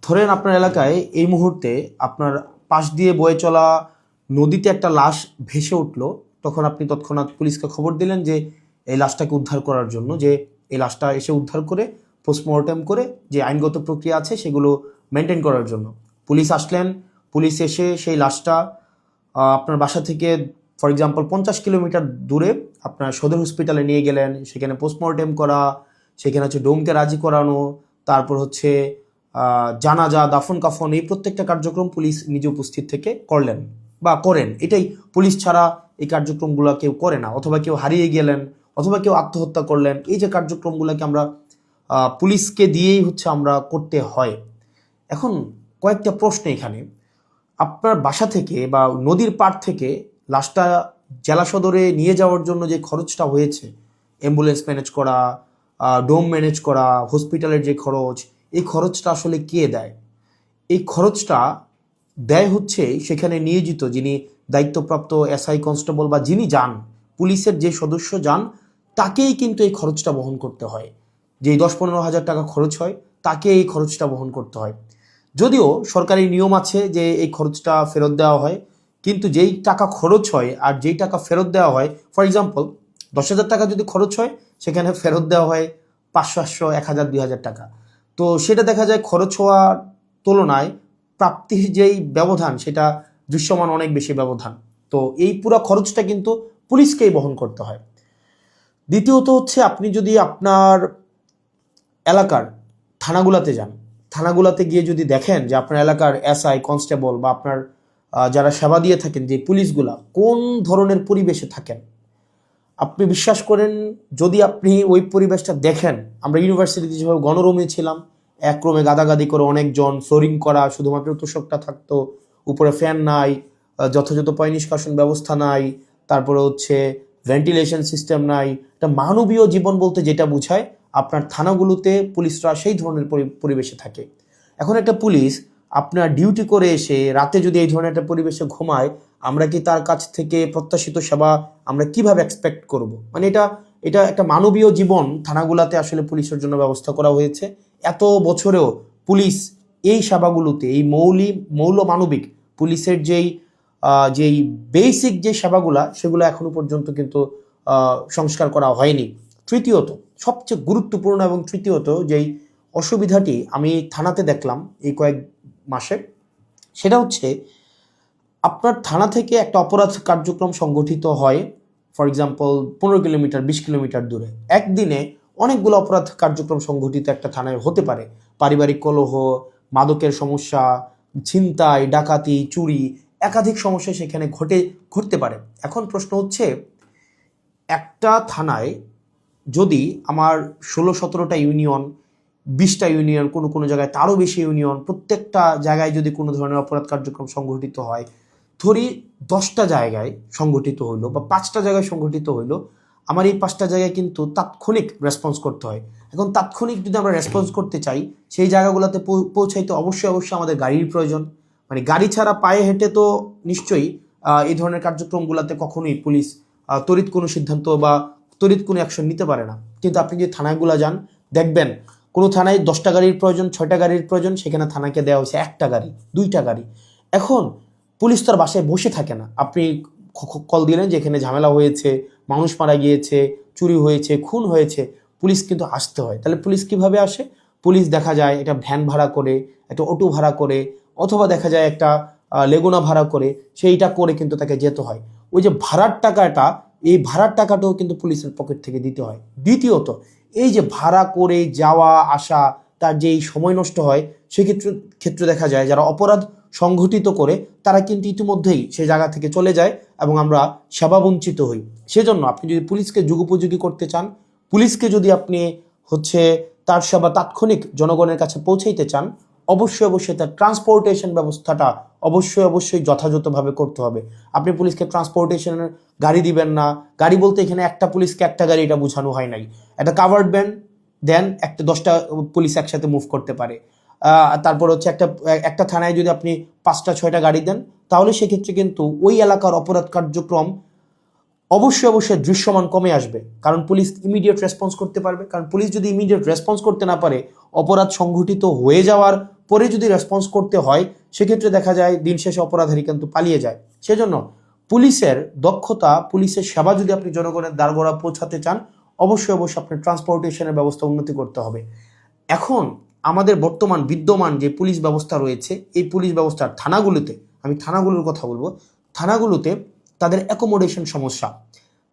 ধরেন আপনার এলাকায় এই মুহূর্তে আপনার পাশ দিয়ে বয়ে চলা নদীতে একটা লাশ ভেসে উঠলো, তখন আপনি তৎক্ষণাৎ পুলিশকে খবর দিলেন যে এই লাশটাকে উদ্ধার করার জন্য, যে এই লাশটা এসে উদ্ধার করে পোস্টমর্টেম করে যে আইনগত প্রক্রিয়া আছে সেগুলো মেনটেন করার জন্য পুলিশ আসলেন। পুলিশ এসে সেই লাশটা আপনার বাসা থেকে ফর এক্সাম্পল 50 কিলোমিটার দূরে আপনার সদর হসপিটালে নিয়ে গেলেন, সেখানে পোস্টমর্টেম করা, সেখানে হচ্ছে ডোমকে রাজি করানো, তারপর হচ্ছে জানাজা, দাফন কাফন, এই প্রত্যেকটা কার্যক্রম পুলিশ নিজে উপস্থিত থেকে করলেন বা করেন। এটাই, পুলিশ ছাড়া এই কার্যক্রমগুলো কেউ করে না। অথবা কেউ হারিয়ে গেলেন, অথবা কেউ আত্মহত্যা করলেন, এই যে কার্যক্রমগুলোকে আমরা পুলিশকে দিয়েই হচ্ছে আমরা করতে হয়। এখন কয়েকটা প্রশ্ন এখানে। আপনার বাসা থেকে বা নদীর পাড় থেকে লাশটা জেলা সদরে নিয়ে যাওয়ার জন্য যে খরচটা হয়েছে, অ্যাম্বুলেন্স ম্যানেজ করা, ডোম ম্যানেজ করা, হসপিটালের যে খরচ, এই খরচটা আসলে কে দেয়? এই খরচটা দেয় হচ্ছে সেখানে নিয়োজিত যিনি দায়িত্বপ্রাপ্ত এসআই, কনস্টেবল বা যিনি যান, পুলিশের যে সদস্য যান, তাকেই কিন্তু এই খরচটা বহন করতে হয়। যেই 10-15 হাজার টাকা খরচ হয়, তাকে এই খরচটা বহন করতে হয়। যদিও সরকারি নিয়ম আছে যে এই খরচটা ফেরত দেওয়া হয়, কিন্তু যেই টাকা খরচ হয় আর যেই টাকা ফেরত দেওয়া হয়, ফর এক্সাম্পল 10,000 টাকা যদি খরচ হয়, সেখানে ফেরত দেওয়া হয় 500, 800, 1000, 2000 টাকা। তো সেটা দেখা যায় খরচ হওয়ার তুলনায় প্রাপ্তির যেই ব্যবধান, সেটা দৃশ্যমান অনেক বেশি ব্যবধান। তো এই পুরো খরচটা কিন্তু পুলিশকেই বহন করতে হয়। দ্বিতীয়ত হচ্ছে, আপনি যদি আপনার এলাকার থানাগুলাতে যান, থানাগুলাতে গিয়ে যদি দেখেন যে আপনার এলাকার এসআই, কনস্টেবল বা আপনার যারা সেবা দিয়ে থাকেন যে পুলিশগুলা কোন ধরনের পরিবেশে থাকেন, আপনি বিশ্বাস করেন, যদি আপনি ওই পরিবেশটা দেখেন, আমরা ইউনিভার্সিটিতে যেভাবে গণরুমে ছিলাম, এক রুমে গাদাগাদি করে অনেকজন, ফ্লোরিং করা, শুধুমাত্র তোষকটা থাকতো, উপরে ফ্যান নাই, যথাযথ পয় নিষ্কাশন ব্যবস্থা নাই, তারপরে হচ্ছে ভেন্টিলেশন সিস্টেম নাই, একটা মানবীয় জীবন বলতে যেটা বোঝায়, আপনার থানাগুলোতে পুলিশরা সেই ধরনের পরিবেশে থাকে। এখন একটা পুলিশ আপনার ডিউটি করে এসে রাতে যদি এই ধরনের একটা পরিবেশে ঘুমায়, আমরা কি তার কাছ থেকে প্রত্যাশিত সেবা আমরা কিভাবে এক্সপেক্ট করব? মানে এটা এটা একটা মানবীয় জীবন থানাগুলাতে আসলে পুলিশের জন্য ব্যবস্থা করা হয়েছে। এত বছরেও পুলিশ এই সেবাগুলোতে, এই মৌল মানবিক পুলিশের যেই বেসিক যে সেবাগুলা, সেগুলো এখনো পর্যন্ত কিন্তু সংস্কার করা হয়নি। তৃতীয়ত, সবচেয়ে গুরুত্বপূর্ণ এবং তৃতীয়ত যেই অসুবিধাটি আমি থানাতে দেখলাম এই কয়েক মাসে, সেটা হচ্ছে আপনার থানা থেকে একটা অপরাধ কার্যক্রম সংগঠিত হয়, ফর এক্সাম্পল 15 কিলোমিটার, 20 কিলোমিটার দূরে। একদিনে অনেকগুলো অপরাধ কার্যক্রম সংগঠিত একটা থানায় হতে পারে। পারিবারিক কলহ, মাদকের সমস্যা, ছিনতাই, ডাকাতি, চুরি, একাধিক সমস্যা সেখানে ঘটতে পারে। এখন প্রশ্ন হচ্ছে, একটা থানায় যদি আমার 16-17টা ইউনিয়ন, 20টা ইউনিয়ন, কোনো কোনো জায়গায় তারও বেশি ইউনিয়ন, প্রত্যেকটা জায়গায় যদি কোনো ধরনের অপরাধ কার্যক্রম সংঘটিত হয়, ধরি 10টা জায়গায় সংঘটিত হইলো বা 5টা জায়গায় সংঘটিত হইলো, আমার এই 5টা জায়গায় কিন্তু তাৎক্ষণিক রেসপন্স করতে হয়। এখন তাৎক্ষণিক যদি আমরা রেসপন্স করতে চাই, সেই জায়গাগুলোতে পৌঁছাইতে অবশ্যই আমাদের গাড়ির প্রয়োজন। মানে গাড়ি ছাড়া পায়ে হেঁটে তো নিশ্চয়ই এই ধরনের কার্যক্রমগুলোতে কখনোই পুলিশ তড়িৎ কোনো সিদ্ধান্ত বা তড়িৎ কোনো অ্যাকশন নিতে পারে না। কিন্তু আপনি যে থানাগুলো যান, দেখবেন কোনো থানায় 10টা গাড়ির প্রয়োজন, 6টা গাড়ির প্রয়োজন, সেখানে থানাকে দেওয়া হয়েছে 1টা গাড়ি, 2টা গাড়ি। এখন পুলিশ তার বাসায় বসে থাকে না। আপনি কল দিলেন যে এখানে ঝামেলা হয়েছে, মানুষ মারা গিয়েছে, চুরি হয়েছে, খুন হয়েছে, পুলিশ কিন্তু আসতে হয়। তাহলে পুলিশ কিভাবে আসে? পুলিশ দেখা যায় একটা ভ্যান ভাড়া করে, একটা অটো ভাড়া করে, অথবা দেখা যায় একটা লেগুনা ভাড়া করে, সেইটা করে কিন্তু তাকে যেতে হয়। ওই যে ভাড়ার টাকাটা, এই ভাড়ার টাকাটাও কিন্তু পুলিশের পকেট থেকে দিতে হয়। দ্বিতীয়ত, এই যে ভাড়া করে যাওয়া আসা, তার যে এই সময় নষ্ট হয়, সেক্ষেত্রে দেখা যায় যারা অপরাধ সংঘটিত করে তারা কিন্তু ইতিমধ্যেই সে জায়গা থেকে চলে যায় এবং আমরা সেবা বঞ্চিত হই। সেজন্য আপনি যদি পুলিশকে যুগোপযোগী করতে চান, পুলিশকে যদি আপনি হচ্ছে তার সেবা তাৎক্ষণিক জনগণের কাছে পৌঁছাইতে চান, অবশ্যই তার ট্রান্সপোর্টেশন ব্যবস্থাটা অবশ্যই যথাযথভাবে করতে হবে। আপনি পুলিশকে ট্রান্সপোর্টেশনের গাড়ি দিবেন না। গাড়ি বলতে এখানে একটা পুলিশকে একটা গাড়ি, এটা বোঝানো হয় নাই। একটা কাভার্ড ভ্যান দেন, 10টা পুলিশ একসাথে মুভ করতে পারে। তারপর হচ্ছে একটা থানায় যদি আপনি 5টা 6টা গাড়ি দেন, তাহলে সেক্ষেত্রে কিন্তু ওই এলাকার অপরাধ কার্যক্রম অবশ্যই দৃশ্যমান কমে আসবে। কারণ পুলিশ ইমিডিয়েট রেসপন্স করতে পারবে। কারণ পুলিশ যদি ইমিডিয়েট রেসপন্স করতে না পারে, অপরাধ সংঘটিত হয়ে যাওয়ার পরে যদি রেসপন্স করতে হয় সেক্ষেত্রে দেখা যায় দিন শেষে অপরাধী কিন্তু পালিয়ে যায়। সেজন্য পুলিশের দক্ষতা, পুলিশের সেবা যদি আপনি জনগণের দ্বারগোড়া পৌঁছাতে চান, অবশ্যই আপনার ট্রান্সপোর্টেশনের ব্যবস্থা উন্নতি করতে হবে। এখন আমাদের বর্তমান বিদ্যমান যে পুলিশ ব্যবস্থা রয়েছে, এই পুলিশ ব্যবস্থার থানাগুলোতে, আমি থানাগুলোর কথা বলবো, থানাগুলোতে তাদের অ্যাকোমোডেশন সমস্যা,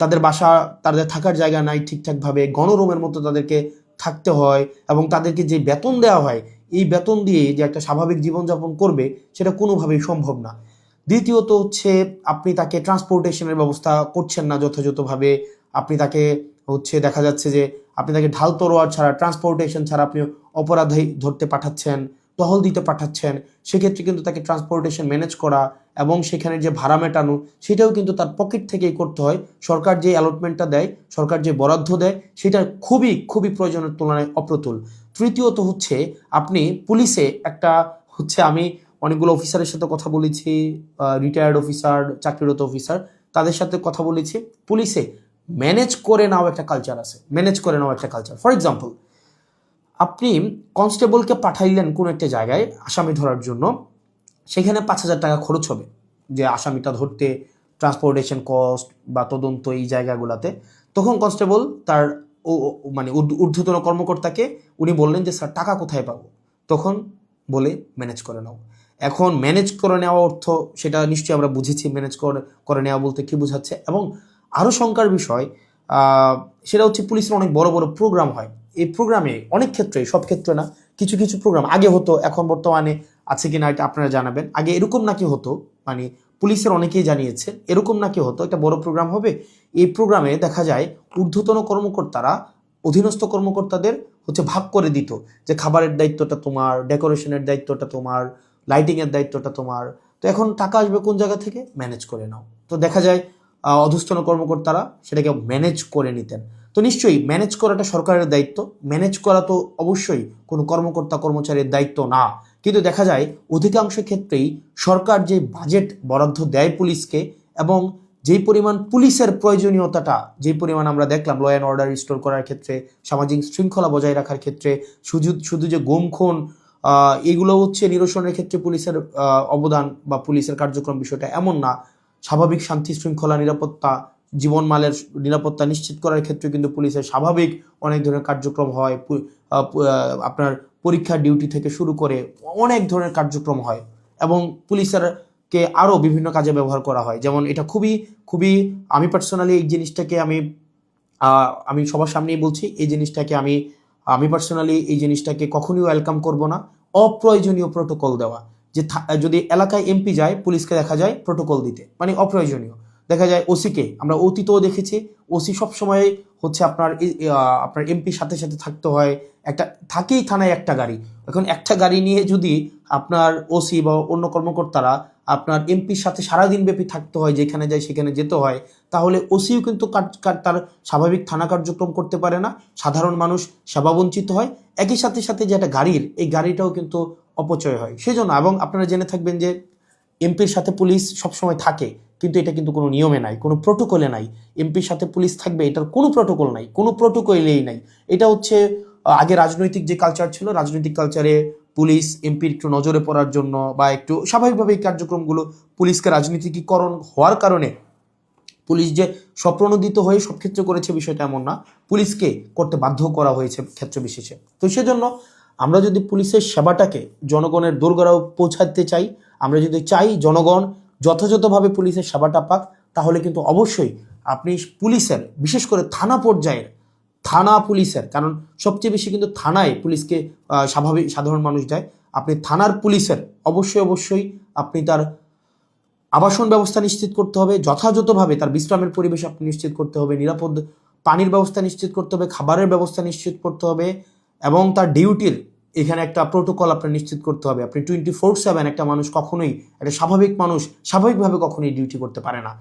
তাদের বাসা, তাদের থাকার জায়গা নাই ঠিকঠাকভাবে, গণরুমের মতো তাদেরকে থাকতে হয়, এবং তাদেরকে যে বেতন দেওয়া হয় এই বেতন দিয়ে যে একটা স্বাভাবিক জীবনযাপন করবে সেটা কোনোভাবেই সম্ভব না। দ্বিতীয়ত হচ্ছে আপনি তাকে ট্রান্সপোর্টেশনের ব্যবস্থা করছেন না যথাযথভাবে। আপনি তাকে দেখা যাচ্ছে যে আপনি তাকে ঢাল তরোয়ার ছাড়া, ট্রান্সপোর্টেশন ছাড়া আপনি অপরাধী ধরতে পাঠাচ্ছেন, টহল দিতে পাঠাচ্ছেন। সেক্ষেত্রে কিন্তু তাকে ট্রান্সপোর্টেশন ম্যানেজ করা এবং সেখানে যে ভাড়া মেটানো সেটাও কিন্তু তার পকেট থেকেই করতে হয়। সরকার যে অ্যালটমেন্টটা দেয়, সরকার যে বরাদ্দ দেয়, সেটা খুবই খুবই প্রয়োজনের তুলনায় অপ্রতুল। তৃতীয়ত হচ্ছে আপনি পুলিশে একটা আমি অনেকগুলো অফিসারের সাথে কথা বলেছি, রিটায়ার্ড অফিসার, চাকরিরত অফিসার, তাদের সাথে কথা বলেছি। পুলিশে ম্যানেজ করে নেওয়া একটা কালচার আছে, ম্যানেজ করে নেওয়া একটা কালচার। ফর এক্সাম্পল, আপনি কনস্টেবলকে পাঠাইলেন কোনো একটা জায়গায় আসামি ধরার জন্য, সেখানে 5,000 টাকা খরচ হবে যে আসামিটা ধরতে, ট্রান্সপোর্টেশন কস্ট বা তদন্ত এই জায়গাগুলোতে। তখন কনস্টেবল তার ঊর্ধ্বতন কর্মকর্তাকে উনি বললেন যে স্যার টাকা কোথায় পাবো? তখন বলে ম্যানেজ করে নাও। এখন ম্যানেজ করে নেওয়া অর্থ সেটা নিশ্চয়ই আমরা বুঝেছি, ম্যানেজ করে নেওয়া বলতে কি বোঝাচ্ছে। এবং আরও শঙ্কার বিষয় সেটা হচ্ছে পুলিশের অনেক বড় বড় প্রোগ্রাম হয়। এই প্রোগ্রামে অনেক ক্ষেত্রে, সব ক্ষেত্রে না, কিছু কিছু প্রোগ্রাম আগে হতো, এখন বর্তমানে আছে কিনা এটা আপনারা জানাবেন। আগে এরকম নাকি হতো, পুলিশের অনেকেই জানিয়েছে এরকম নাকি হতো, একটা বড় প্রোগ্রাম হবে, এই প্রোগ্রামে দেখা যায় ঊর্ধ্বতন কর্মকর্তারা অধীনস্থ কর্মকর্তাদের ভাগ করে দিত যে খাবারের দায়িত্বটা তোমার, ডেকোরেশনের দায়িত্বটা তোমার, লাইটিংয়ের দায়িত্বটা তোমার। তো এখন টাকা আসবে কোন জায়গা থেকে? ম্যানেজ করে নাও। তো দেখা যায় অধস্তন কর্মকর্তারা সেটাকে ম্যানেজ করে নিতেন। তো নিশ্চয়ই ম্যানেজ করাটা সরকারের দায়িত্ব, ম্যানেজ করা তো অবশ্যই কোনো কর্মকর্তা কর্মচারীর দায়িত্ব না। কিন্তু দেখা যায় অধিকাংশ ক্ষেত্রেই সরকার যে বাজেট বরাদ্দ দেয় পুলিশকে, এবং যেই পরিমাণ পুলিশের প্রয়োজনীয়তাটা, যেই পরিমাণ আমরা দেখলাম ল অ্যান্ড অর্ডার রিস্টোর করার ক্ষেত্রে, সামাজিক শৃঙ্খলা বজায় রাখার ক্ষেত্রে, শুধু যে গুম খুন এগুলো নিরসনের ক্ষেত্রে পুলিশের অবদান বা পুলিশের কার্যক্রম বিষয়টা এমন না। স্বাভাবিক শান্তি শৃঙ্খলা, নিরাপত্তা, জীবনমালের নিরাপত্তা নিশ্চিত করার ক্ষেত্রে কিন্তু পুলিশের স্বাভাবিক অনেক ধরনের কার্যক্রম হয়। আপনার পরীক্ষার ডিউটি থেকে শুরু করে অনেক ধরনের কার্যক্রম হয়, এবং পুলিশেরকে আরও বিভিন্ন কাজে ব্যবহার করা হয়। যেমন এটা খুবই খুবই, আমি পার্সোনালি এই জিনিসটাকে আমি সবার সামনেই বলছি, এই জিনিসটাকে আমি পার্সোনালি এই জিনিসটাকে কখনোই ওয়েলকাম করব না। অপ্রয়োজনীয় প্রোটোকল দেওয়া, যে যদি এলাকায় এমপি যায় পুলিশকে দেখা যায় প্রোটোকল দিতে, অপ্রয়োজনীয়। দেখা যায় ওসিকে আমরা অতীতেও দেখেছি, ওসি সবসময় আপনার এমপির সাথে সাথে থাকতে হয়, থাকেই থানায় একটা গাড়ি। এখন একটা গাড়ি নিয়ে যদি আপনার ওসি বা অন্য কর্মকর্তারা আপনার এমপির সাথে সারাদিন ব্যাপী থাকতে হয়, যেখানে যায় সেখানে যেতে হয়, তাহলে ওসিও কিন্তু তার স্বাভাবিক থানা কার্যক্রম করতে পারে না, সাধারণ মানুষ সেবা বঞ্চিত হয়। একই সাথে সাথে যে একটা গাড়ির, এই গাড়িটাও কিন্তু অপচয় হয়। সেজন্য, এবং আপনারা জেনে থাকবেন যে এমপির সাথে পুলিশ সবসময় থাকে, কিন্তু এটা কিন্তু কোনো নিয়মে নাই, কোনো প্রোটোকলে নাই। এমপির সাথে পুলিশ থাকবে, এটার কোনো প্রোটোকল নাই, কোনো প্রোটোকলেই নাই। এটা আগে রাজনৈতিক যে কালচার ছিল, রাজনৈতিক কালচারে পুলিশ এমপির একটু নজরে পড়ার জন্য বা একটু স্বাভাবিকভাবে এই কার্যক্রমগুলো, পুলিশকে রাজনীতিকীকরণ হওয়ার কারণে পুলিশ যে স্বপ্রণোদিত হয়ে সব ক্ষেত্রে করেছে বিষয়টা এমন না, পুলিশকে করতে বাধ্য করা হয়েছে ক্ষেত্র বিশেষে। তো সেজন্য আমরা যদি পুলিশের সেবাটাকে জনগণের দোরগোড়ায় পৌঁছাতে চাই, আমরা যদি চাই জনগণ যথাযথভাবে পুলিশের সেবাটা পাক, তাহলে কিন্তু অবশ্যই আপনি পুলিশের, বিশেষ করে থানা পর্যায়ের থানা পুলিশের, কারণ সবচেয়ে বেশি কিন্তু থানায় পুলিশকে সাধারণ মানুষ দেয়। আপনি থানার পুলিশের অবশ্যই আপনি তার আবাসন ব্যবস্থা নিশ্চিত করতে হবে, যথাযথভাবে তার বিশ্রামের পরিবেশ আপনি নিশ্চিত করতে হবে, নিরাপদ পানির ব্যবস্থা নিশ্চিত করতে হবে, খাবারের ব্যবস্থা নিশ্চিত করতে হবে, এবং তার ডিউটির এখানে একটা প্রোটোকল আপনার নিশ্চিত করতে হবে। আপনি 24/7 একটা মানুষ কখনোই, একটা স্বাভাবিক মানুষ স্বাভাবিকভাবে কখনোই ডিউটি করতে পারে না।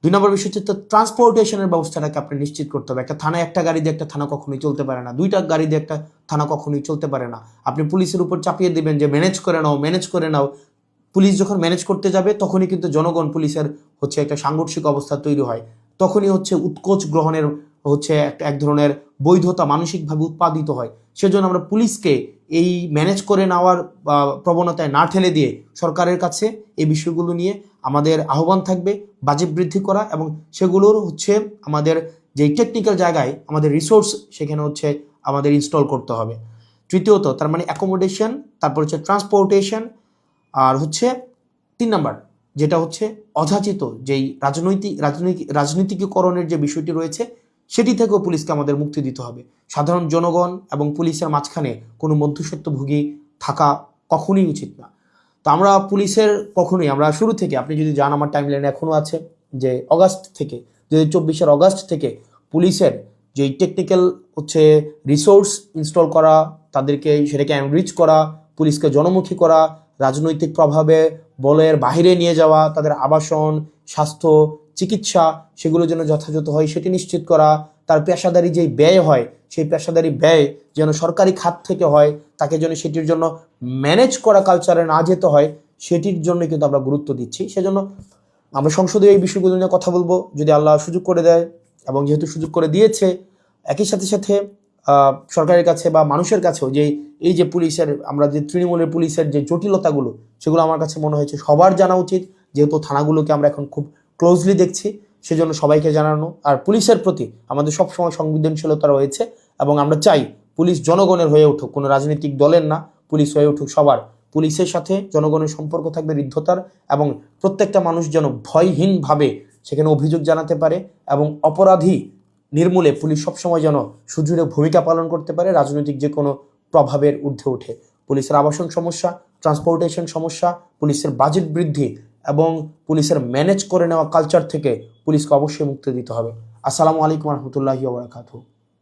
2 নম্বর বিষয় হচ্ছে ট্রান্সপোর্টেশনের ব্যবস্থাটাকে আপনি নিশ্চিত করতে হবে। একটা থানায় একটা গাড়ি দিয়ে একটা থানা কখনোই চলতে পারে না, 2টা গাড়ি দিয়ে একটা থানা কখনোই চলতে পারে না। আপনি পুলিশের উপর চাপিয়ে দেবেন যে ম্যানেজ করে নাও। পুলিশ যখন ম্যানেজ করতে যাবে তখনই কিন্তু জনগণ পুলিশের একটা সাংঘর্ষিক অবস্থা তৈরি হয়, তখনই উৎকোচ গ্রহণের এক ধরনের বৈধতা মানসিকভাবে উৎপাদিত হয়। সেজন্য আমরা পুলিশকে এই ম্যানেজ করে নেওয়ার প্রবণতায় না ঠেলে দিয়ে সরকারের কাছে এই বিষয়গুলো নিয়ে আমাদের আহ্বান থাকবে বাজেট বৃদ্ধি করা, এবং সেগুলোর হচ্ছে আমাদের যেই টেকনিক্যাল জায়গায় আমাদের রিসোর্স সেখানে হচ্ছে আমাদের ইনস্টল করতে হবে। তৃতীয়ত তার মানে অ্যাকোমোডেশন, তারপর হচ্ছে ট্রান্সপোর্টেশন, আর হচ্ছে 3 নাম্বার যেটা হচ্ছে অযাচিত যেই রাজনীতিকীকরণের যে বিষয়টি রয়েছে সেটি থেকেও পুলিশকে আমাদের মুক্তি দিতে হবে। সাধারণ জনগণ এবং পুলিশের মাঝখানে কোনো মধ্যস্বত্বভোগী থাকা কখনোই উচিত না। তো আমরা পুলিশের কখনোই, আমরা শুরু থেকে, আপনি যদি যান আমার টাইমলাইনে এখনও আছে যে অগাস্ট থেকে 2024 অগাস্ট থেকে পুলিশের যেই টেকনিক্যাল হচ্ছে রিসোর্স ইনস্টল করা, তাদেরকে সেটাকে এনরিচ করা, পুলিশকে জনমুখী করা, রাজনৈতিক প্রভাবে বলের বাহিরে নিয়ে যাওয়া, তাদের আবাসন, স্বাস্থ্য, চিকিৎসা সেগুলো যেন যথাযথ হয় সেটি নিশ্চিত করা, তার পেশাদারি যেই ব্যয় হয় সেই পেশাদারি ব্যয় যেন সরকারি খাত থেকে হয়, তাকে যেন সেটির জন্য ম্যানেজ করা কালচারে না যেতে হয়, সেটির জন্য কিন্তু আমরা গুরুত্ব দিচ্ছি। সেজন্য আমরা সংসদে এই বিষয়গুলো নিয়ে কথা বলবো যদি আল্লাহ সুযোগ করে দেয়, এবং যেহেতু সুযোগ করে দিয়েছে একই সাথে সাথে সরকারের কাছে বা মানুষের কাছেও যে এই যে পুলিশের, আমরা যে তৃণমূলের পুলিশের যে জটিলতাগুলো সেগুলো আমার কাছে মনে হয়েছে সবার জানা উচিত, যেহেতু থানাগুলোকে আমরা এখন খুব ক্লোজলি দেখছি, সেজন্য সবাইকে জানানো। আর পুলিশের প্রতি আমাদের সবসময় সংবেদনশীলতা রয়েছে, এবং আমরা চাই পুলিশ জনগণের হয়ে উঠুক, কোনো রাজনৈতিক দলের না, পুলিশ হয়ে উঠুক সবার। পুলিশের সাথে জনগণের সম্পর্ক থাকবে হৃদ্যতার, এবং প্রত্যেকটা মানুষ যেন ভয়হীনভাবে সেখানে অভিযোগ জানাতে পারে, এবং অপরাধী নির্মূলে পুলিশ সবসময় যেন সুদৃঢ় ভূমিকা পালন করতে পারে রাজনৈতিক যে কোনো প্রভাবের ঊর্ধ্বে উঠে। পুলিশের আবাসন সমস্যা, ট্রান্সপোর্টেশন সমস্যা, পুলিশের বাজেট বৃদ্ধি এবং পুলিশের ম্যানেজ করে নেওয়া কালচার থেকে পুলিশকে অবশ্যই মুক্তি দিতে হবে। আসসালামু আলাইকুম রহমতুল্লাহি ওয়া বারাকাতুহু।